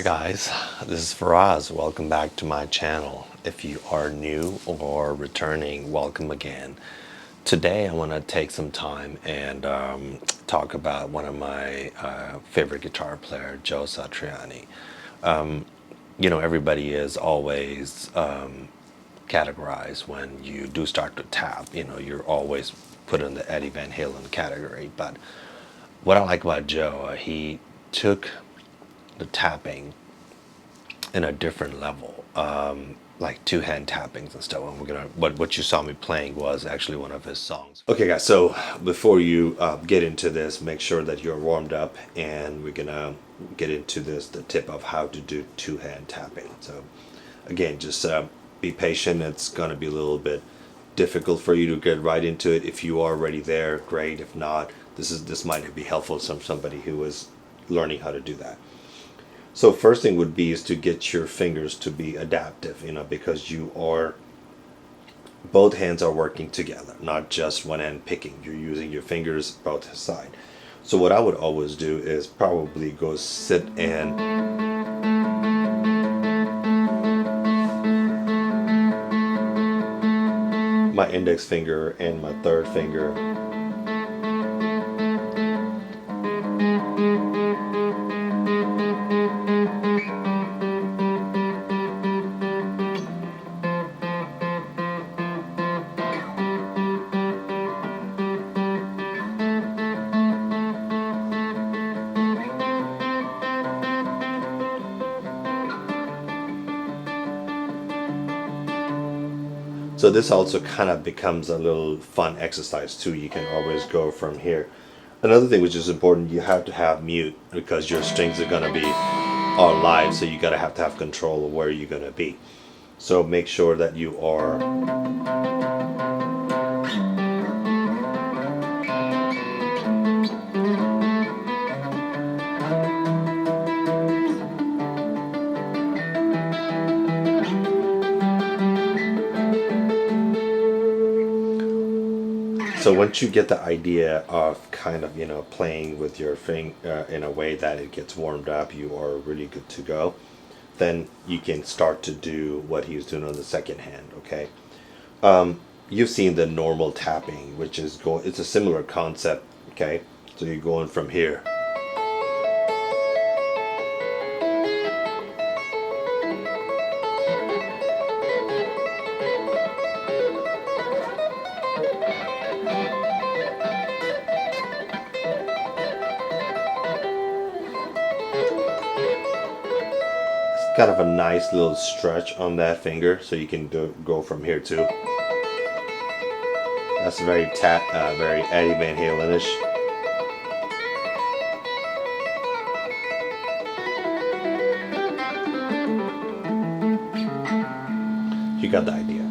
guys, this is Faraz. Welcome back to my channel. If you are new or returning, welcome again. Today I want to take some time and talk about one of my favorite guitar player, Joe Satriani. You know, everybody is always categorized when you do start to tap. You know, you're always put in the Eddie Van Halen category. But what I like about Joe, he took the tapping in a different level, like two-hand tappings and stuff. And what you saw me playing was actually one of his songs. Okay, guys. So before you get into this, make sure that you're warmed up, and we're gonna get into the tip of how to do two-hand tapping. So again, just be patient. It's gonna be a little bit difficult for you to get right into it. If you are already there, great. If not, this might be helpful to somebody who is learning how to do that. So first thing would be is to get your fingers to be adaptive, you know, because both hands are working together, not just one hand picking. You're using your fingers both side. So what I would always do is probably go sit and my index finger and my third finger So this also kind of becomes a little fun exercise too. You can always go from here. Another thing which is important, you have to have mute because your strings are going to be all live, so you gotta have to have control of where you're going to be. So make sure that you are So once you get the idea of kind of, you know, playing with your finger in a way that it gets warmed up, you are really good to go. Then you can start to do what he's doing on the second hand, okay? You've seen the normal tapping, which is it's a similar concept, okay? So you're going from here. Kind of a nice little stretch on that finger, so you can go from here too. That's very very Eddie Van Halen-ish. You got the idea.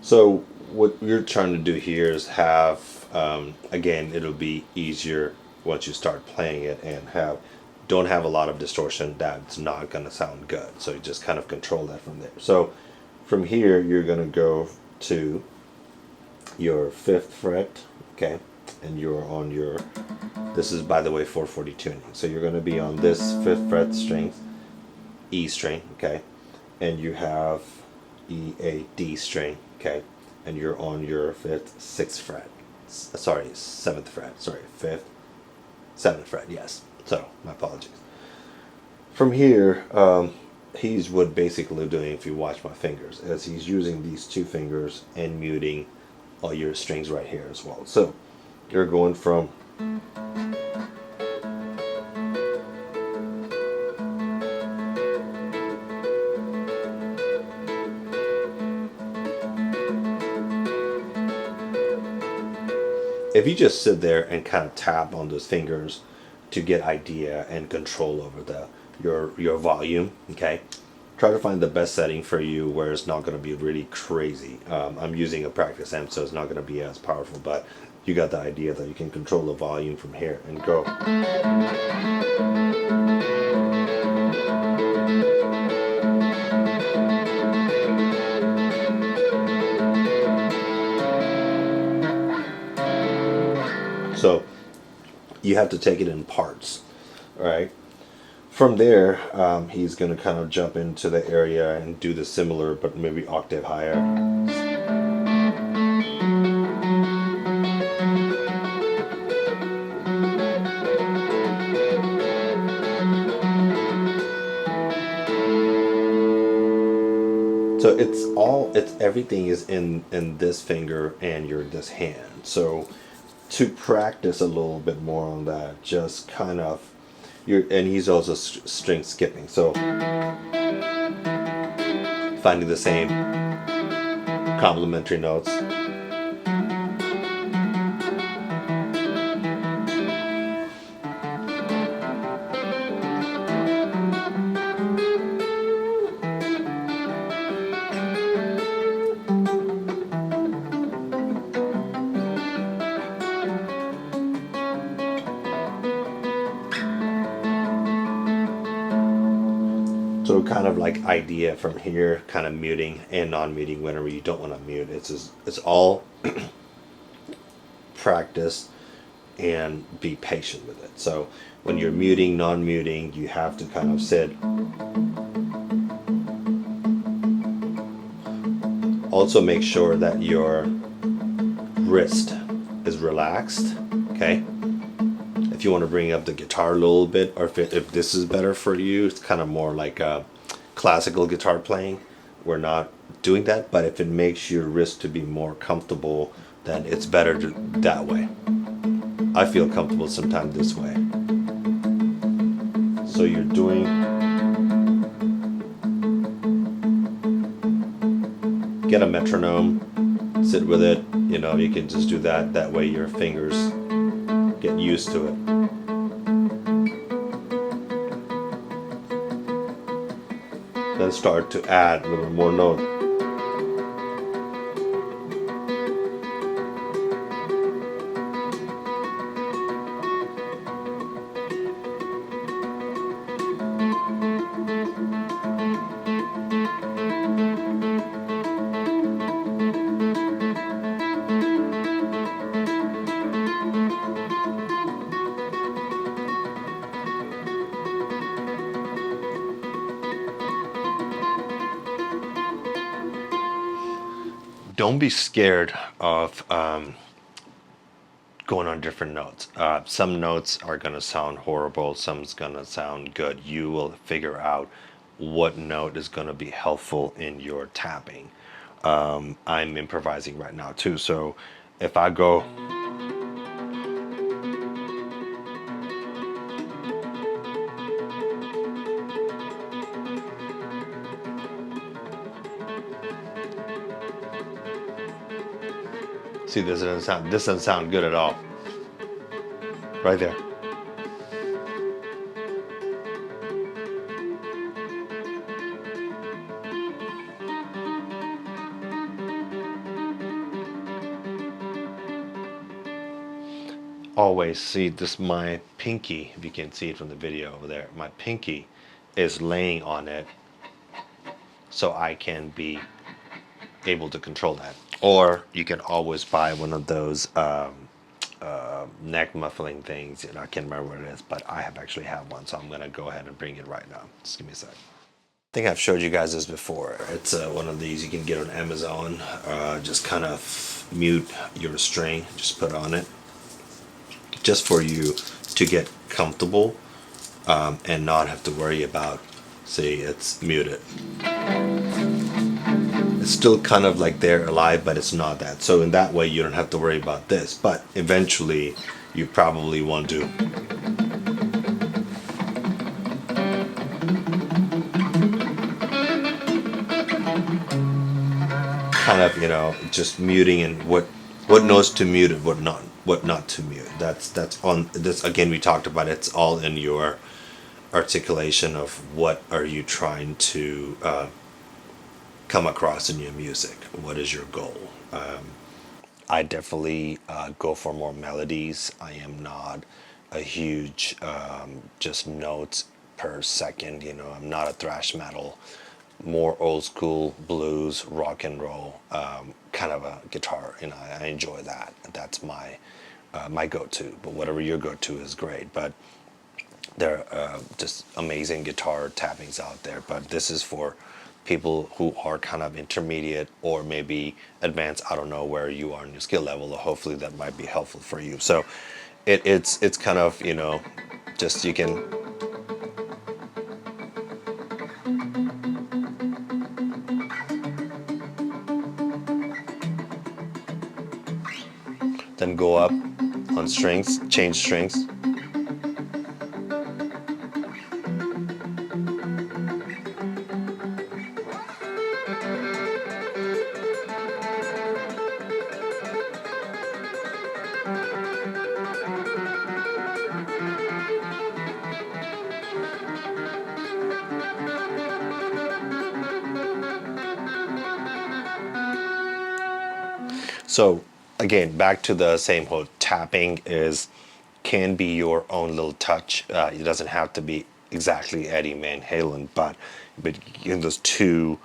So what you're trying to do here is have, again, it'll be easier once you start playing it and don't have a lot of distortion. That's not going to sound good. So you just kind of control that from there. So from here, you're going to go to your 5th fret, okay? And you're on your, this is, by the way, 440 tuning. So you're going to be on this 5th fret string, E string, okay? And you have E, A, D string, okay? And you're on your 5th, 6th fret. Sorry, 7th fret. Sorry, 5th, 7th fret, yes. So, my apologies. From here, he's what basically doing, if you watch my fingers, is he's using these two fingers and muting all your strings right here as well. So, you're going from if you just sit there and kind of tap on those fingers to get idea and control over your volume, okay? Try to find the best setting for you where it's not going to be really crazy. I'm using a practice amp, so it's not going to be as powerful, but you got the idea that you can control the volume from here and go. So you have to take it in parts, all right? From there, he's going to kind of jump into the area and do the similar, but maybe octave higher. So it's everything is in this finger and your this hand. So to practice a little bit more on that, just kind of and he's also string skipping. So finding the same complementary notes. So kind of like idea from here, kind of muting and non-muting whenever you don't want to mute. It's all practice and be patient with it. So when you're muting, non-muting, you have to kind of sit. Also make sure that your wrist is relaxed, okay? If you want to bring up the guitar a little bit, or if this is better for you, it's kind of more like a classical guitar playing. We're not doing that, but if it makes your wrist to be more comfortable, then it's better that way. I feel comfortable sometimes this way. So you're doing, get a metronome, sit with it, you know, you can just do that. That way your fingers get used to it. Then start to add a little more note. Don't be scared of going on different notes. Some notes are going to sound horrible, some's going to sound good. You will figure out what note is going to be helpful in your tapping. I'm improvising right now too, so if I go, see, this doesn't sound good at all. Right there. Always see this, my pinky, if you can see it from the video over there, my pinky is laying on it so I can be able to control that. Or you can always buy one of those neck muffling things. I can't remember what it is, but I actually have one, so I'm gonna go ahead and bring it right now. Just give me a sec. I think I've showed you guys this before. It's one of these you can get on Amazon. Just kind of mute your string, just put on it, just for you to get comfortable and not have to worry about, see, it's muted. It's still kind of like they're alive, but it's not that. So in that way, you don't have to worry about this. But eventually, you probably want to kind of, you know, just muting and what notes to mute and what not to mute. That's on this again. We talked about it. It's all in your articulation of what are you trying to come across in your music. What is your goal? I definitely go for more melodies. I am not a huge just notes per second. You know, I'm not a thrash metal. More old school blues, rock and roll, kind of a guitar. You know, I enjoy that. That's my my go-to. But whatever your go-to is great. But There are just amazing guitar tappings out there, but this is for people who are kind of intermediate or maybe advanced. I don't know where you are in your skill level, or hopefully that might be helpful for you. So it's kind of, you know, just you can then go up on strings, change strings. So again, back to the same whole tapping is can be your own little touch. It doesn't have to be exactly Eddie Van Halen, but in those two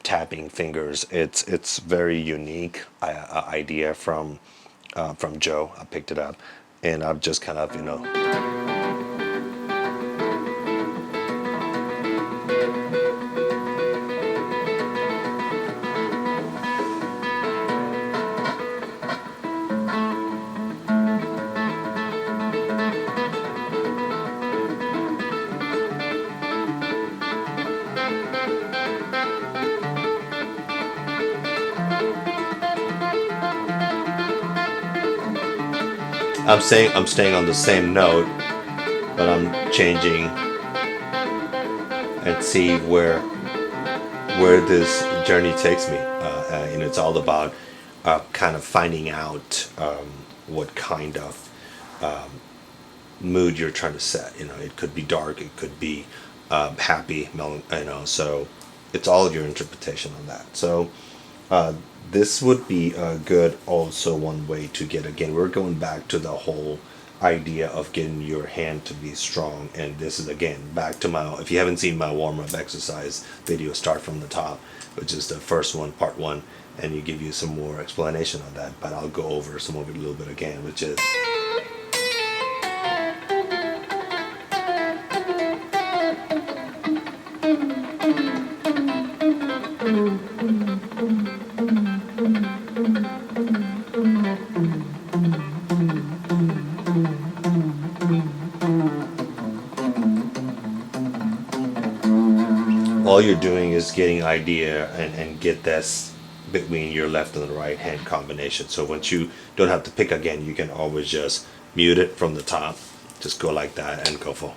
tapping fingers, it's very unique idea from Joe. I picked it up, and I've just kind of, you know. I'm staying on the same note, but I'm changing and see where this journey takes me. And it's all about kind of finding out what kind of mood you're trying to set. You know, it could be dark, it could be happy, you know. So it's all your interpretation on that. So this would be a good also one way to get, again, we're going back to the whole idea of getting your hand to be strong. And this is again back to my, if you haven't seen my warm-up exercise video, start from the top, which is the first one, part one, and you give you some more explanation on that, but I'll go over some of it a little bit again, which is all you're doing is getting idea and get this between your left and the right hand combination. So once you don't have to pick again, you can always just mute it from the top, just go like that and go full.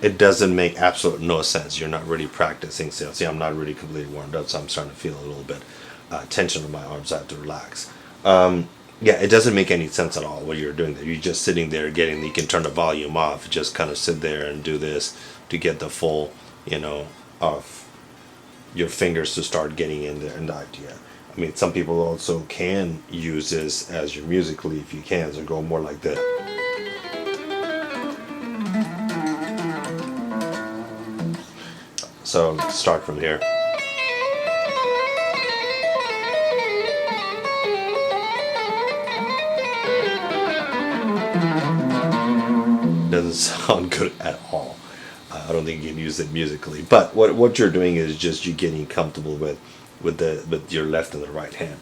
It doesn't make absolute no sense. You're not really practicing. See, I'm not really completely warmed up, so I'm starting to feel a little bit tension in my arms. I have to relax. Yeah, it doesn't make any sense at all what you're doing there. You're just sitting there getting, you can turn the volume off, just kind of sit there and do this to get the full, you know, of your fingers to start getting in there and the idea. I mean, some people also can use this as your musically if you can, so go more like this. So start from here. Doesn't sound good at all. I don't think you can use it musically. But what you're doing is just you getting comfortable with your left and the right hand.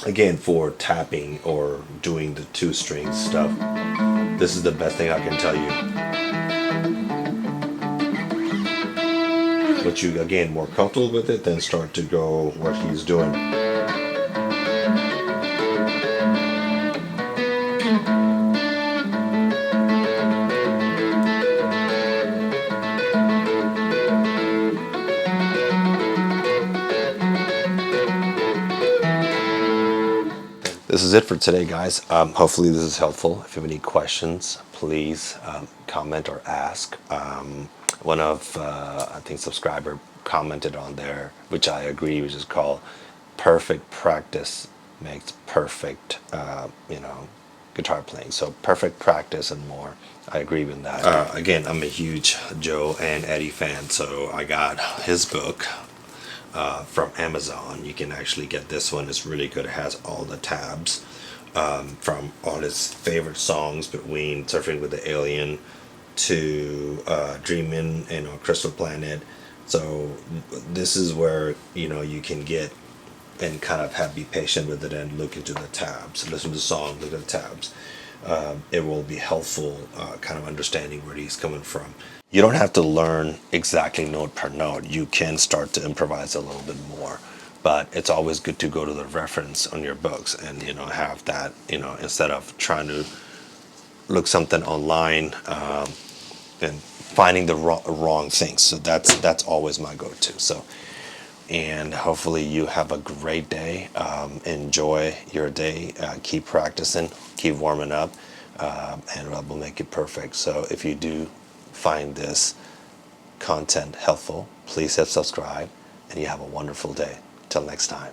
Again, for tapping or doing the two string stuff, this is the best thing I can tell you. But you, again, more comfortable with it, then start to go what he's doing. This is it for today, guys. Hopefully this is helpful. If you have any questions, please comment or ask. One of, I think, subscriber commented on there, which I agree, which is called perfect practice makes perfect, guitar playing. So perfect practice and more. I agree with that. Again, I'm a huge Joe and Eddie fan, so I got his book from Amazon. You can actually get this one. It's really good. It has all the tabs from all his favorite songs, between Surfing with the Alien to Dreamin', Crystal Planet. So this is where you can get and kind of be patient with it and look into the tabs, listen to the song, look at the tabs. It will be helpful, kind of understanding where he's coming from. You don't have to learn exactly note per note. You can start to improvise a little bit more, but it's always good to go to the reference on your books and have that, instead of trying to look something online and finding the wrong things. So that's always my go-to. So, and hopefully you have a great day. Enjoy your day. Keep practicing, keep warming up, and we'll make it perfect. So if you do find this content helpful, please hit subscribe, and you have a wonderful day. Till next time.